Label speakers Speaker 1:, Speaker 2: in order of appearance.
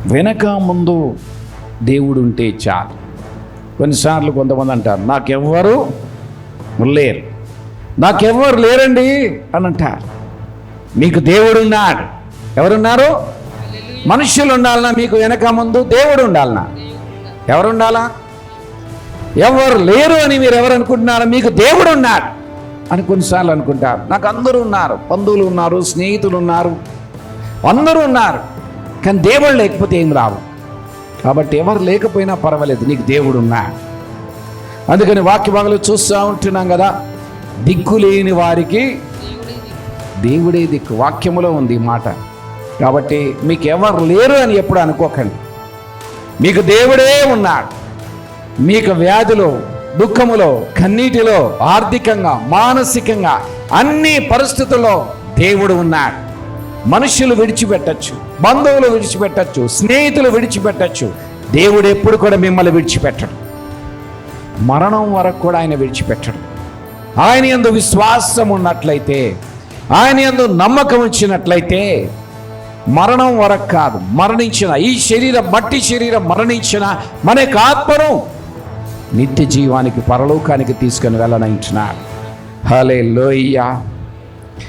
Speaker 1: వెనక ముందు దేవుడు ఉంటే చాలు. కొన్నిసార్లు కొంతమంది అంటారు, నాకెవ్వరు లేరు, నాకెవ్వరు లేరండి అని అంటారు. మీకు దేవుడు ఉన్నాడు. ఎవరున్నారు? మనుషులు ఉండాలన్నా మీకు వెనక ముందు దేవుడు ఉండాలన్నా? ఎవరు ఉండాలా? ఎవరు లేరు అని మీరు ఎవరు అనుకుంటున్నారో మీకు దేవుడు ఉన్నాడు అని కొన్నిసార్లు అనుకుంటారు. నాకు అందరూ ఉన్నారు, బంధువులు ఉన్నారు, స్నేహితులు ఉన్నారు, అందరూ ఉన్నారు, కానీ దేవుడు లేకపోతే ఏం రావు. కాబట్టి ఎవరు లేకపోయినా పర్వాలేదు, నీకు దేవుడు ఉన్నాడు. అందుకని వాక్య భాగంలో చూస్తూ ఉంటున్నాం కదా, దిక్కు లేని వారికి దేవుడే దిక్కు. వాక్యములో ఉంది ఈ మాట. కాబట్టి మీకు ఎవరు లేరు అని ఎప్పుడు అనుకోకండి. మీకు దేవుడే ఉన్నాడు. మీకు వ్యాధిలో, దుఃఖములో, కన్నీటిలో, ఆర్థికంగా, మానసికంగా, అన్ని పరిస్థితుల్లో దేవుడు ఉన్నాడు. మనుషులు విడిచిపెట్టచ్చు, బంధువులు విడిచిపెట్టచ్చు, స్నేహితులు విడిచిపెట్టచ్చు. దేవుడు ఎప్పుడు కూడా మిమ్మల్ని విడిచిపెట్టడు. మరణం వరకు కూడా ఆయన విడిచిపెట్టడు. ఆయన యందు విశ్వాసం ఉన్నట్లయితే, ఆయన యందు నమ్మకం ఇచ్చినట్లయితే మరణం వరకు కాదు, మరణించిన ఈ శరీరం, మట్టి శరీరం మరణించిన మన యొక్క ఆత్మను నిత్య జీవానికి, పరలోకానికి తీసుకొని వెళ్ళనంటున్నాడు. హల్లెలూయా.